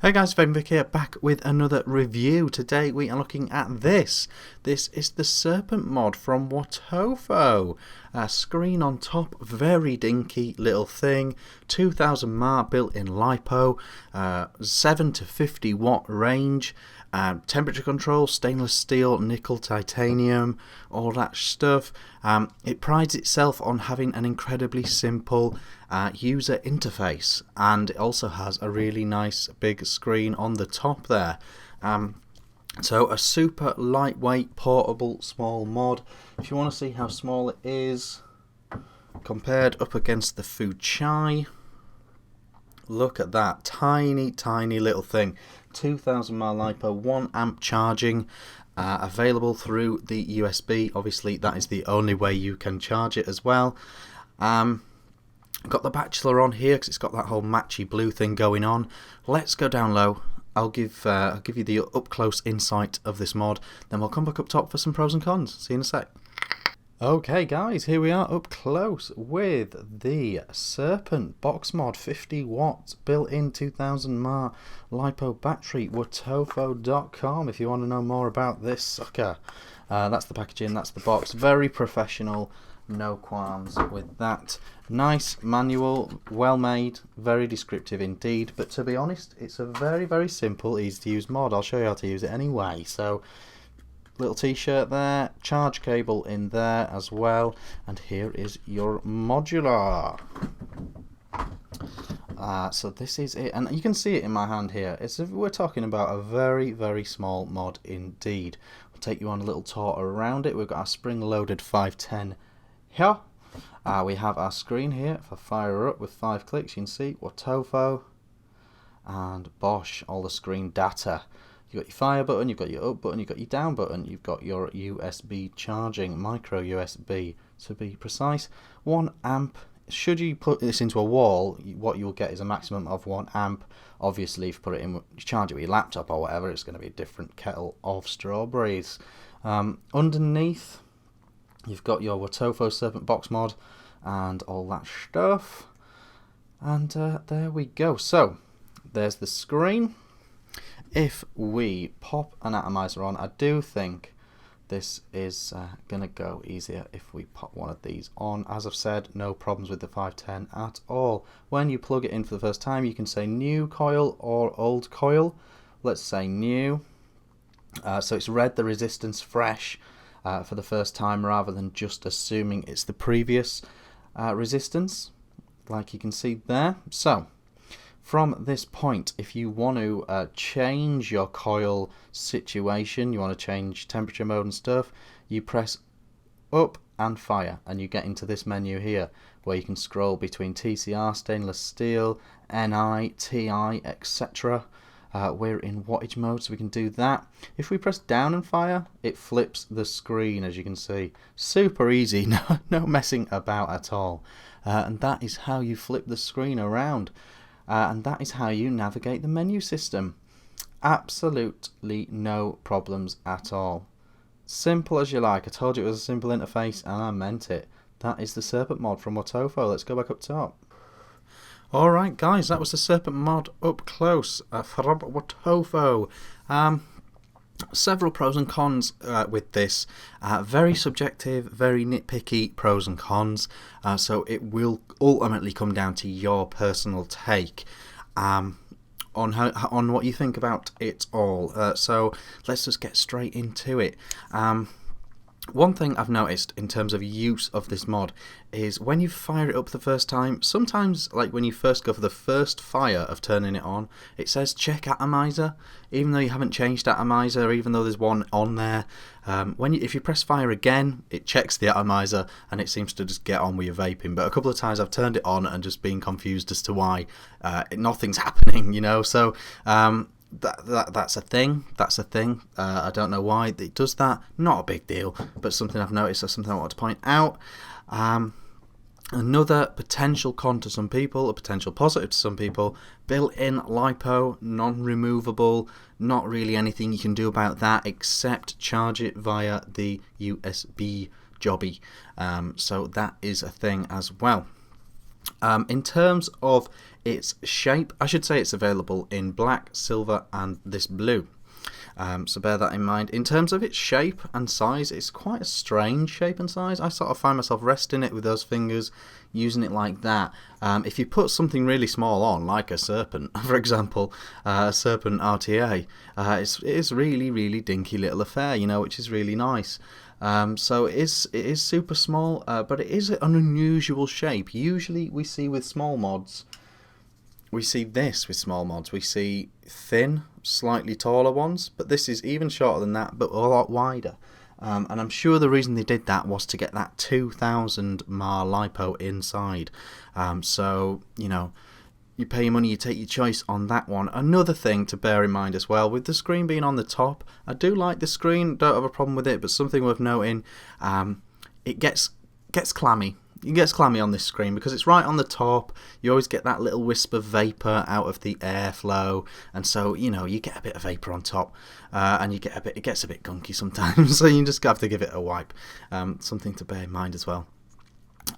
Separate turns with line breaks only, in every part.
Hey guys, Vick here, back with another review. Today we are looking at this. This is the Serpent mod from Wotofo. Screen on top, very dinky little thing. 2000 mAh built-in LiPo, 7 to 50 watt range. Temperature control, stainless steel, nickel, titanium, all that stuff. It prides itself on having an incredibly simple user interface, and it also has a really nice big screen on the top there. So a super lightweight, portable, small mod. If you want to see how small it is compared up against the Fuchai, look at that tiny little thing. 2000 mAh LiPo, 1 amp charging, available through the USB. Obviously that is the only way you can charge it as well. Got the Bachelor on here because it's got that whole matchy blue thing going on. Let's go down low. I'll give you the up close insight of this mod, then we'll come back up top for some pros and cons. See you in a sec. Okay guys, here we are up close with the Serpent box mod, 50 watts, built-in 2000 mAh LiPo battery, wotofo.com if you want to know more about this sucker. That's the packaging, that's the box, very professional, no qualms with that. Nice manual, well made, very descriptive indeed, but to be honest, it's a very simple, easy to use mod. I'll show you how to use it anyway. So little t-shirt there, charge cable in there as well, and here is your modular. So this is it, and you can see it in my hand here. We're talking about a very small mod indeed. We'll take you on a little tour around it. We've got our spring-loaded 510 here. We have our screen here for fire up with 5 clicks. You can see Wotofo and Bosch, all the screen data. You've got your fire button, you've got your up button, you've got your down button, you've got your USB charging, micro USB to be precise. 1 amp. Should you put this into a wall, what you'll get is a maximum of 1 amp. Obviously, if you put it in, you charge it with your laptop or whatever, it's going to be a different kettle of strawberries. Underneath, you've got your Wotofo Serpent box mod and all that stuff. And there we go. So, there's the screen. If we pop an atomizer on, I do think this is going to go easier if we pop one of these on. As I've said, no problems with the 510 at all. When you plug it in for the first time, you can say new coil or old coil. Let's say new. So it's read the resistance fresh for the first time rather than just assuming it's the previous resistance, like you can see there. So from this point, if you want to change your coil situation, you want to change temperature mode and stuff, you press up and fire and you get into this menu here where you can scroll between TCR, stainless steel, Ni, Ti, etc. We're in wattage mode, so we can do that. If we press down and fire, it flips the screen, as you can see. Super easy, no messing about at all. And that is how you flip the screen around. And that is how you navigate the menu system. Absolutely no problems at all. Simple as you like. I told you it was a simple interface and I meant it. That is the Serpent mod from Wotofo. Let's go back up top. Alright guys, that was the Serpent mod up close from Wotofo. Several pros and cons with this. Very subjective, very nitpicky pros and cons. So it will ultimately come down to your personal take on what you think about it all. So let's just get straight into it. One thing I've noticed in terms of use of this mod is when you fire it up the first time, sometimes like when you first go for the first fire of turning it on, it says check atomizer, even though you haven't changed atomizer, even though there's one on there. If you press fire again, it checks the atomizer and it seems to just get on with your vaping. But a couple of times I've turned it on and just been confused as to why nothing's happening, you know. So that's a thing. I don't know why it does that. Not a big deal, but something I've noticed or something I want to point out. Another potential con to some people, a potential positive to some people, built-in LiPo, non-removable, not really anything you can do about that except charge it via the USB jobby. So that is a thing as well. In terms of its shape, I should say it's available in black, silver and this blue. So bear that in mind. In terms of its shape and size, it's quite a strange shape and size. I sort of find myself resting it with those fingers, using it like that. If you put something really small on, like a Serpent, for example, a Serpent RTA, it is really, really dinky little affair, you know, which is really nice. So it is super small, but it is an unusual shape. Usually we see with small mods, we see this with small mods. We see thin, slightly taller ones, but this is even shorter than that, but a lot wider. And I'm sure the reason they did that was to get that 2000 mAh lipo inside. So, you know, you pay your money, you take your choice on that one. Another thing to bear in mind as well, with the screen being on the top, I do like the screen, don't have a problem with it, but something worth noting, it gets clammy. It gets clammy on this screen because it's right on the top. You always get that little wisp of vapour out of the airflow, and so, you know, you get a bit of vapour on top, and it gets a bit gunky sometimes, so you just have to give it a wipe. Something to bear in mind as well.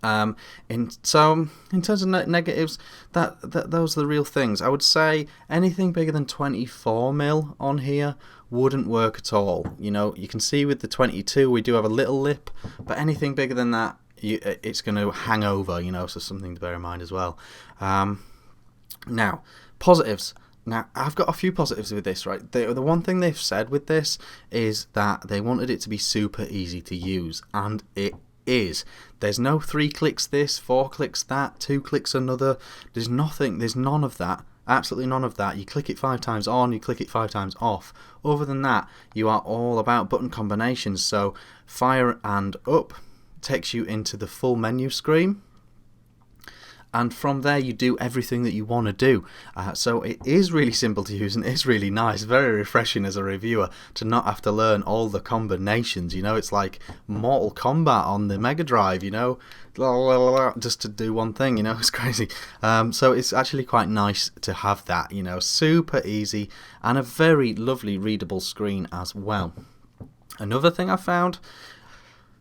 In terms of negatives, those are the real things. I would say anything bigger than 24mm on here wouldn't work at all. You know, you can see with the 22 we do have a little lip, but anything bigger than that, it's going to hang over, you know, so something to bear in mind as well. Now, positives. Now, I've got a few positives with this, right? The one thing they've said with this is that they wanted it to be super easy to use, and it is. There's no 3 clicks this, 4 clicks that, 2 clicks another. There's none of that. Absolutely none of that. You click it 5 times on, you click it 5 times off. Other than that, you are all about button combinations. So fire and up takes you into the full menu screen, and from there you do everything that you want to do. So it is really simple to use, and it's really nice, very refreshing as a reviewer to not have to learn all the combinations. You know, it's like Mortal Kombat on the Mega Drive, you know, just to do one thing, you know, it's crazy. So it's actually quite nice to have that, you know, super easy, and a very lovely readable screen as well. Another thing I found,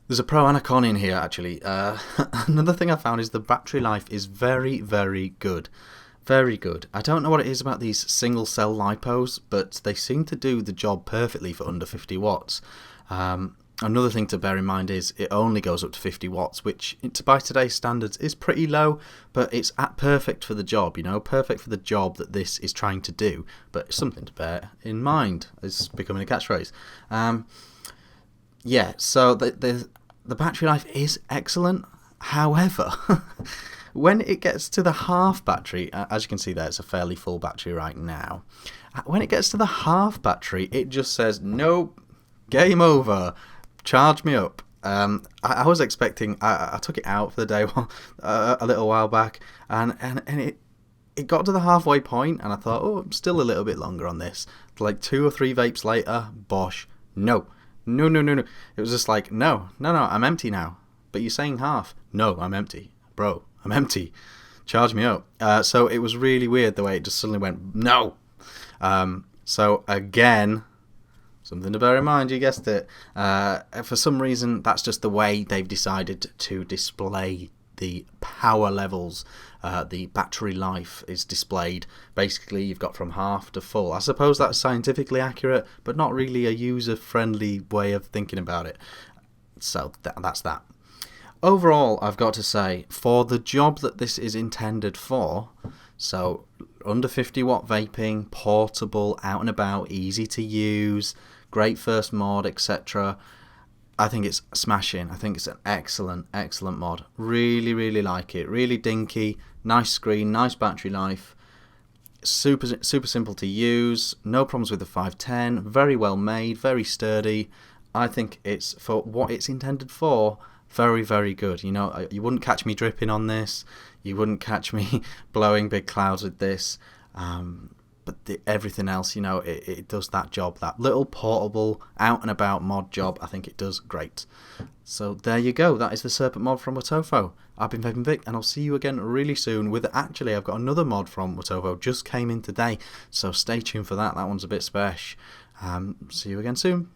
there's a pro and a con in here, actually. Another thing I found is the battery life is very, very good. Very good. I don't know what it is about these single cell lipos, but they seem to do the job perfectly for under 50 watts. Another thing to bear in mind is it only goes up to 50 watts, which by today's standards is pretty low, but it's perfect for the job, you know, perfect for the job that this is trying to do. But it's something to bear in mind. It's becoming a catchphrase. Yeah, so the battery life is excellent. However, when it gets to the half battery, as you can see there, it's a fairly full battery right now. When it gets to the half battery, it just says, nope, game over, charge me up. I was expecting, I took it out for the day a little while back, and it got to the halfway point, and I thought, oh, I'm still a little bit longer on this. Like 2 or 3 vapes later, bosh, no. It was just like, no, I'm empty now. But you're saying half. No, I'm empty. Bro, I'm empty. Charge me up. So it was really weird the way it just suddenly went, no. So again, something to bear in mind, you guessed it. For some reason, that's just the way they've decided to display the power levels. The battery life is displayed. Basically, you've got from half to full. I suppose that's scientifically accurate, but not really a user-friendly way of thinking about it. So that's that. Overall, I've got to say, for the job that this is intended for, so under 50 watt vaping, portable, out and about, easy to use, great first mod, etc., I think it's smashing. I think it's an excellent mod. Really, really like it. Really dinky, nice screen, nice battery life, super simple to use, no problems with the 510, very well made, very sturdy. I think it's, for what it's intended for, very, very good. You know, you wouldn't catch me dripping on this. You wouldn't catch me blowing big clouds with this. But everything else, you know, it does that job. That little portable, out and about mod job, I think it does great. So there you go. That is the Serpent mod from Wotofo. I've been Vaping Vic, and I'll see you again really soon with, actually, I've got another mod from Wotofo, just came in today. So stay tuned for that. That one's a bit special. See you again soon.